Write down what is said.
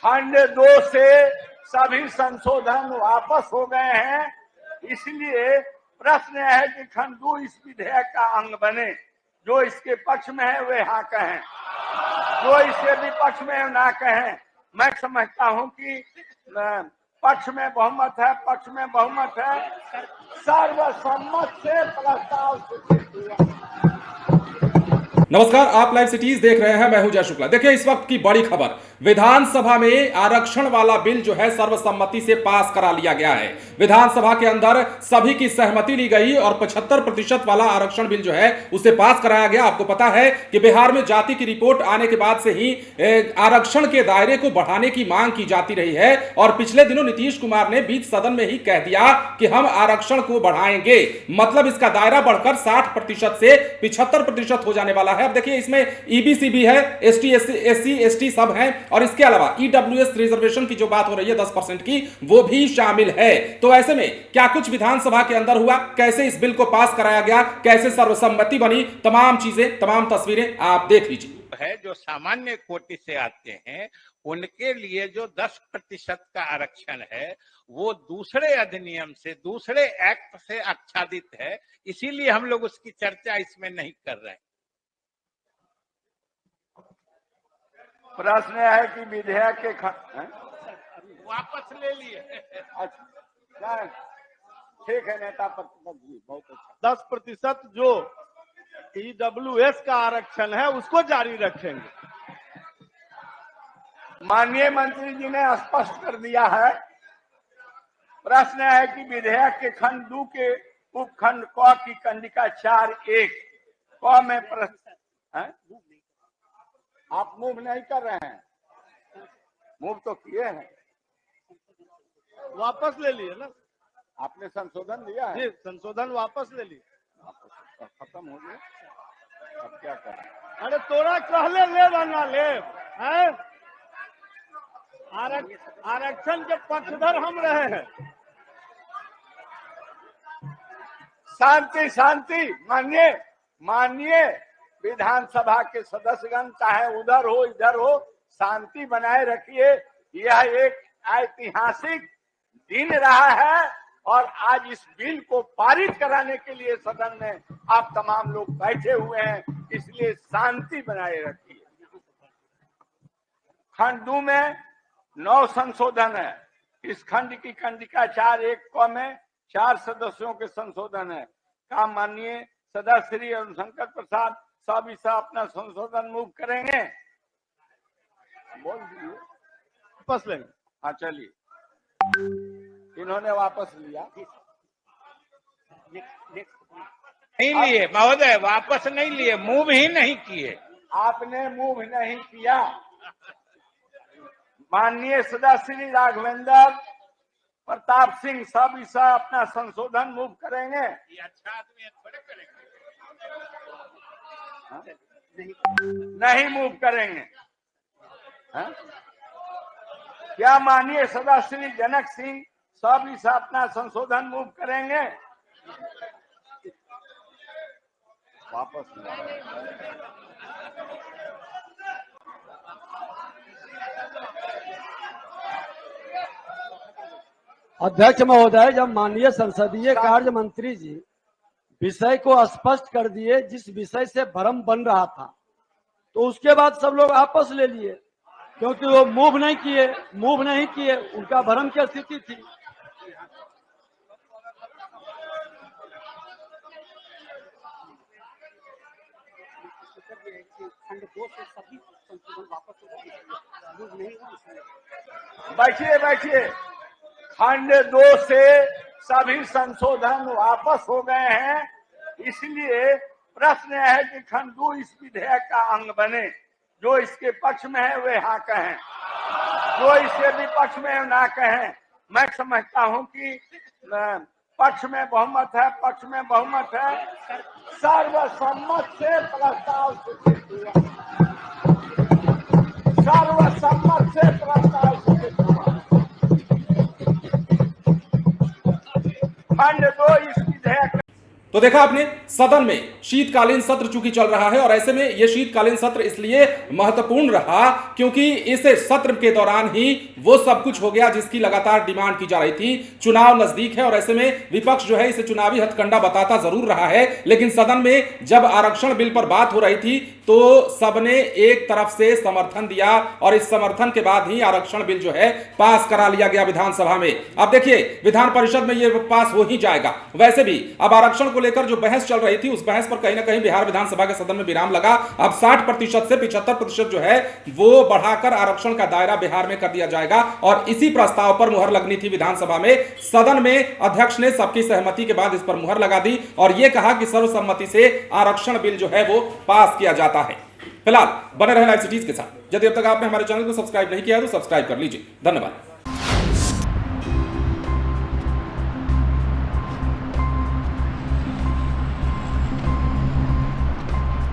खंड 2 से सभी संशोधन वापस हो गए हैं, इसलिए प्रश्न है कि खंड 2 इस विधेयक का अंग बने। जो इसके पक्ष में है वे हाँ कहें, जो इसके विपक्ष में ना कहें। मैं समझता हूं कि पक्ष में बहुमत है, पक्ष में बहुमत है, सर्वसम्मत से प्रस्ताव स्वीकृत हुआ। नमस्कार, आप लाइव सिटीज देख रहे हैं। मैं हूं जय शुक्ला। देखिए, इस वक्त की बड़ी खबर, विधानसभा में आरक्षण वाला बिल जो है सर्वसम्मति से पास करा लिया गया है। विधानसभा के अंदर सभी की सहमति ली गई और 75% वाला आरक्षण बिल जो है उसे पास कराया गया। आपको पता है कि बिहार में जाति की रिपोर्ट आने के बाद से ही आरक्षण के दायरे को बढ़ाने की मांग की जाती रही है और पिछले दिनों नीतीश कुमार ने बीच सदन में ही कह दिया कि हम आरक्षण को बढ़ाएंगे, मतलब इसका दायरा बढ़कर 60% से 75% हो जाने वाला है। अब देखिए, इसमें ईबीसी है, एसटी एससी एसटी सब हैं और इसके अलावा ईडब्ल्यूएस रिजर्वेशन की जो बात हो रही है 10% की, वो भी शामिल है। तो ऐसे में क्या कुछ विधानसभा के अंदर हुआ, कैसे इस बिल को पास कराया गया, कैसे सर्वसम्मति बनी, तमाम चीजें, तमाम तस्वीरें आप देख लीजिए। है जो सामान्य कोटि से आते हैं उनके लिए जो 10% का आरक्षण है वो दूसरे अधिनियम से, दूसरे एक्ट से आच्छादित है, इसीलिए हम लोग उसकी चर्चा इसमें नहीं कर रहे हैं। प्रश्न है कि विधेयक के वापस ले लिए। अच्छा, ठीक है नेता जी, बहुत अच्छा। 10% जो ईडब्ल्यूएस का आरक्षण है उसको जारी रखेंगे। माननीय मंत्री जी ने स्पष्ट कर दिया है। प्रश्न है कि विधेयक के खंड 2 के उपखंड क की कंडिका 4(1) क में आप मूव नहीं कर रहे हैं, मूव तो किए हैं, वापस ले लिए ना आपने संशोधन दिया है जी, संशोधन वापस ले लिए, खत्म हो गया। अब क्या करें? अरे तोरा कहले ले बना ले हैं? आरक्षण के पक्षधर हम रहे हैं। शांति शांति। माननीय विधानसभा के सदस्यगण, चाहे उधर हो इधर हो, शांति बनाए रखिए। यह एक ऐतिहासिक दिन रहा है और आज इस बिल को पारित कराने के लिए सदन में आप तमाम लोग बैठे हुए हैं, इसलिए शांति बनाए रखिए। खंड 2 में 9 संशोधन है। इस खंड की कंडिका 4(1) क में 4 सदस्यों के संशोधन है। का माननीय सदस्य श्री रविशंकर प्रसाद सब इस अपना संशोधन मूव करेंगे? बोल दीजिए। वापस लेंगे। हाँ चलिए, इन्होंने वापस लिया। नहीं लिए महोदय, वापस नहीं लिए, मूव ही नहीं किए। आपने मूव नहीं किया। माननीय सदस्य श्री राघवेंद्र प्रताप सिंह सब इस अपना संशोधन मूव करेंगे? ये अच्छा आदमी है, थोड़े करेंगे। नहीं मूव करेंगे। हा? क्या माननीय सदस्य श्री जनक सिंह सब इस अपना संशोधन मूव करेंगे? वापस अध्यक्ष महोदय, जब माननीय संसदीय कार्य मंत्री जी विषय को स्पष्ट कर दिए, जिस विषय से भ्रम बन रहा था, तो उसके बाद सब लोग वापस ले लिए, क्योंकि वो मूव नहीं किए, उनका भ्रम की स्थिति थी। बैठिए। खंड 2 से सभी संशोधन वापस हो गए हैं, इसलिए प्रश्न है कि खंड 2 इस विधेयक का अंग बने। जो इसके पक्ष में है वे हाँ कहें, जो इसके विपक्ष में ना कहें। मैं समझता हूं कि पक्ष में बहुमत है, पक्ष में बहुमत है, सर्वसम्मत से प्रस्ताव स्वीकृत हुआ। सर्वसम्मत से प्रस्ताव स्वीकृत हुआ। खंड 2 इस विधेयक। तो तो देखा आपने, सदन में शीतकालीन सत्र चूंकि चल रहा है और ऐसे में यह शीतकालीन सत्र इसलिए महत्वपूर्ण रहा क्योंकि इस सत्र के दौरान ही वो सब कुछ हो गया जिसकी लगातार डिमांड की जा रही थी। चुनाव नजदीक है और ऐसे में विपक्ष जो है इसे चुनावी हथकंडा बताता जरूर रहा है, लेकिन सदन में जब आरक्षण बिल पर बात हो रही थी तो सबने एक तरफ से समर्थन दिया और इस समर्थन के बाद ही आरक्षण बिल जो है पास करा लिया गया विधानसभा में। अब देखिए विधान परिषद में यह पास हो ही जाएगा। वैसे भी अब आरक्षण को लेकर जो बहस चल रही थी उस बहस पर कहीं ना कहीं बिहार विधानसभा के सदन में विराम लगा। अब 60% से 75% जो है वो बढ़ाकर आरक्षण का दायरा बिहार में कर दिया जाएगा और इसी प्रस्ताव पर मुहर लगनी थी विधानसभा में। सदन में अध्यक्ष ने सबकी सहमति के बाद इस पर मुहर लगा दी और यह कहा कि सर्वसम्मति से आरक्षण बिल जो है वो पास किया जाता है। फिलहाल बने रहे लाइव सिटीज के साथ। यदि अब तक आपने हमारे चैनल को सब्सक्राइब नहीं किया तो सब्सक्राइब कर लीजिए। धन्यवाद।